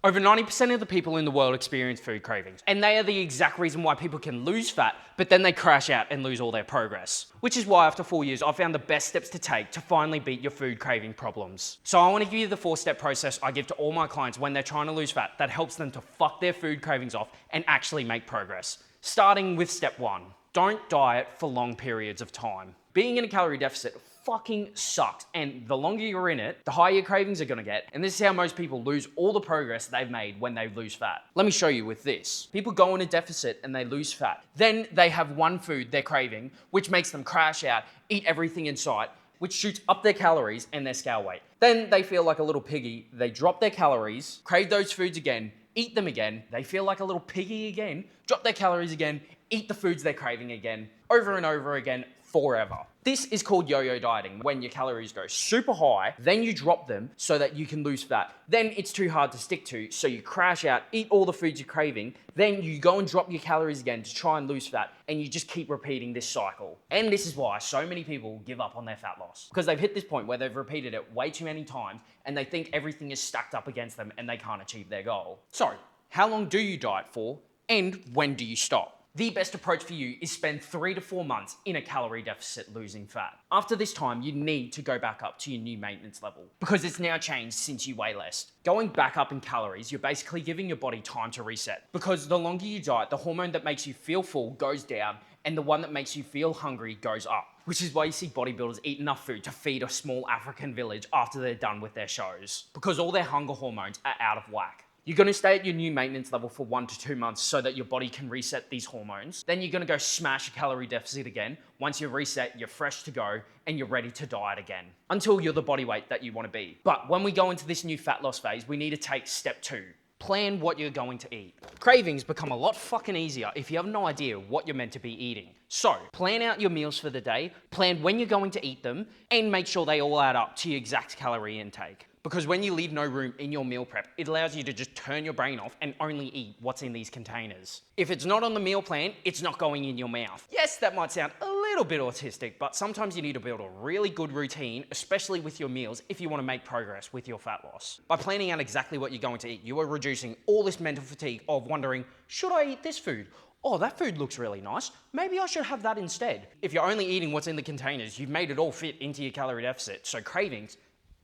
Over 90% of the people in the world experience food cravings, and they are the exact reason why people can lose fat, but then they crash out and lose all their progress. Which is why after 4 years, I found the best steps to take to finally beat your food craving problems. So I want to give you the 4-step process I give to all my clients when they're trying to lose fat that helps them to fuck their food cravings off and actually make progress. Starting with step 1, don't diet for long periods of time. Being in a calorie deficit fucking sucks, and the longer you're in it, the higher your cravings are gonna get, and this is how most people lose all the progress they've made when they lose fat. Let me show you with this. People go in a deficit and they lose fat. Then they have one food they're craving, which makes them crash out, eat everything in sight, which shoots up their calories and their scale weight. Then they feel like a little piggy, they drop their calories, crave those foods again, eat them again, they feel like a little piggy again, drop their calories again, eat the foods they're craving again, over and over again, forever. This is called yo-yo dieting, when your calories go super high, then you drop them so that you can lose fat. Then it's too hard to stick to, so you crash out, eat all the foods you're craving, then you go and drop your calories again to try and lose fat, and you just keep repeating this cycle. And this is why so many people give up on their fat loss, because they've hit this point where they've repeated it way too many times, and they think everything is stacked up against them and they can't achieve their goal. So, how long do you diet for, and when do you stop? The best approach for you is spend 3 to 4 months in a calorie deficit losing fat. After this time, you need to go back up to your new maintenance level because it's now changed since you weigh less. Going back up in calories, you're basically giving your body time to reset because the longer you diet, the hormone that makes you feel full goes down and the one that makes you feel hungry goes up. Which is why you see bodybuilders eat enough food to feed a small African village after they're done with their shows because all their hunger hormones are out of whack. You're gonna stay at your new maintenance level for 1 to 2 months so that your body can reset these hormones. Then you're gonna go smash a calorie deficit again. Once you're reset, you're fresh to go and you're ready to diet again until you're the body weight that you wanna be. But when we go into this new fat loss phase, we need to take step 2. Plan what you're going to eat. Cravings become a lot fucking easier if you have no idea what you're meant to be eating. So, plan out your meals for the day, plan when you're going to eat them, and make sure they all add up to your exact calorie intake. Because when you leave no room in your meal prep, it allows you to just turn your brain off and only eat what's in these containers. If it's not on the meal plan, it's not going in your mouth. Yes, that might sound a little bit autistic, but sometimes you need to build a really good routine, especially with your meals, if you want to make progress with your fat loss. By planning out exactly what you're going to eat, you are reducing all this mental fatigue of wondering, should I eat this food? Oh, that food looks really nice. Maybe I should have that instead. If you're only eating what's in the containers, you've made it all fit into your calorie deficit, so cravings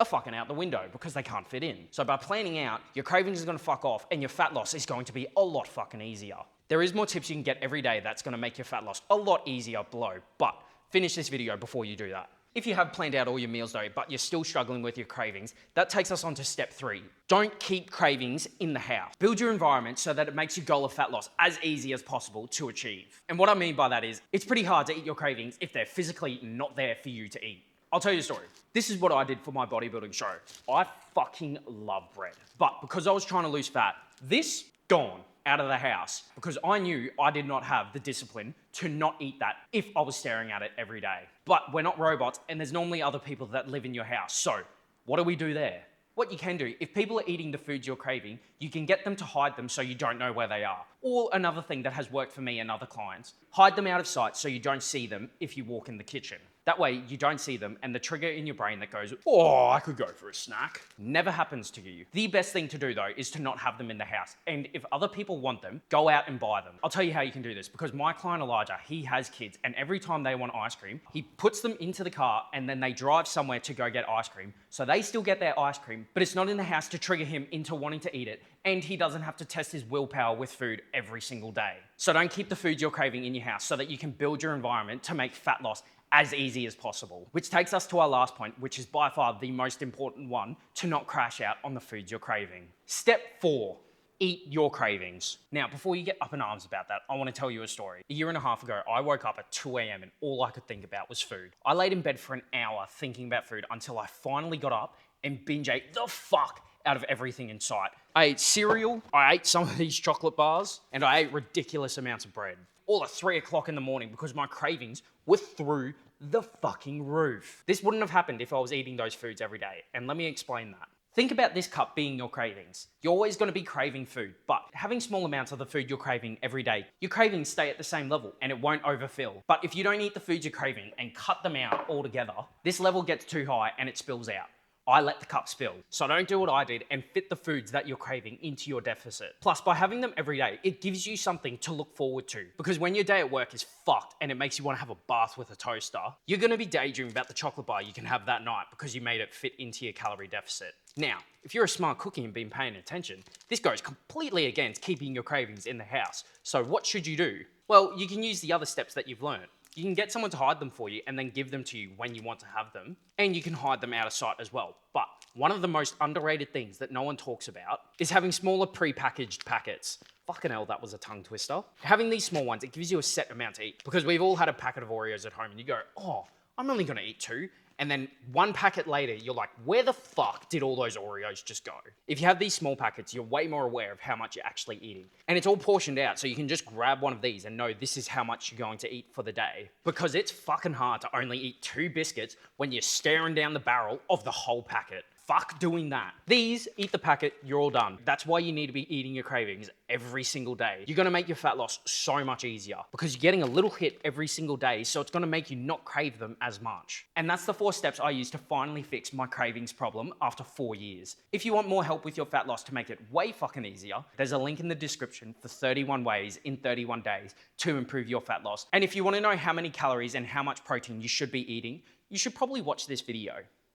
are fucking out the window because they can't fit in. So by planning out, your cravings are gonna fuck off and your fat loss is going to be a lot fucking easier. There is more tips you can get every day that's gonna make your fat loss a lot easier below, but finish this video before you do that. If you have planned out all your meals though, but you're still struggling with your cravings, that takes us on to step 3. Don't keep cravings in the house. Build your environment so that it makes your goal of fat loss as easy as possible to achieve. And what I mean by that is, it's pretty hard to eat your cravings if they're physically not there for you to eat. I'll tell you a story. This is what I did for my bodybuilding show. I fucking love bread. But because I was trying to lose fat, this gone out of the house because I knew I did not have the discipline to not eat that if I was staring at it every day. But we're not robots and there's normally other people that live in your house. So what do we do there? What you can do, if people are eating the foods you're craving, you can get them to hide them so you don't know where they are. Or another thing that has worked for me and other clients, hide them out of sight so you don't see them if you walk in the kitchen. That way you don't see them and the trigger in your brain that goes, oh, I could go for a snack, never happens to you. The best thing to do though is to not have them in the house. And if other people want them, go out and buy them. I'll tell you how you can do this because my client Elijah, he has kids and every time they want ice cream, he puts them into the car and then they drive somewhere to go get ice cream. So they still get their ice cream, but it's not in the house to trigger him into wanting to eat it. And he doesn't have to test his willpower with food every single day. So don't keep the foods you're craving in your house so that you can build your environment to make fat loss as easy as possible. Which takes us to our last point, which is by far the most important one, to not crash out on the foods you're craving. Step 4, eat your cravings. Now, before you get up in arms about that, I want to tell you a story. A year and a half ago, I woke up at 2 a.m. and all I could think about was food. I laid in bed for an hour thinking about food until I finally got up and binge ate the fuck out of everything in sight. I ate cereal, I ate some of these chocolate bars, and I ate ridiculous amounts of bread. All at 3 o'clock in the morning because my cravings were through the fucking roof. This wouldn't have happened if I was eating those foods every day, and let me explain that. Think about this cup being your cravings. You're always going to be craving food, but having small amounts of the food you're craving every day, your cravings stay at the same level and it won't overfill. But if you don't eat the foods you're craving and cut them out altogether, this level gets too high and it spills out. I let the cup spill. So don't do what I did and fit the foods that you're craving into your deficit. Plus, by having them every day, it gives you something to look forward to. Because when your day at work is fucked and it makes you want to have a bath with a toaster, you're going to be daydreaming about the chocolate bar you can have that night because you made it fit into your calorie deficit. Now, if you're a smart cookie and been paying attention, this goes completely against keeping your cravings in the house. So what should you do? Well, you can use the other steps that you've learned. You can get someone to hide them for you and then give them to you when you want to have them. And you can hide them out of sight as well. But one of the most underrated things that no one talks about is having smaller pre-packaged packets. Fucking hell, that was a tongue twister. Having these small ones, it gives you a set amount to eat. Because we've all had a packet of Oreos at home and you go, oh, I'm only gonna eat 2. And then 1 packet later, you're like, where the fuck did all those Oreos just go? If you have these small packets, you're way more aware of how much you're actually eating. And it's all portioned out, so you can just grab one of these and know this is how much you're going to eat for the day. Because it's fucking hard to only eat 2 biscuits when you're staring down the barrel of the whole packet. Fuck doing that. These, eat the packet, you're all done. That's why you need to be eating your cravings every single day. You're gonna make your fat loss so much easier because you're getting a little hit every single day, so it's gonna make you not crave them as much. And that's the 4 steps I used to finally fix my cravings problem after 4 years. If you want more help with your fat loss to make it way fucking easier, there's a link in the description for 31 ways in 31 days to improve your fat loss. And if you wanna know how many calories and how much protein you should be eating, you should probably watch this video.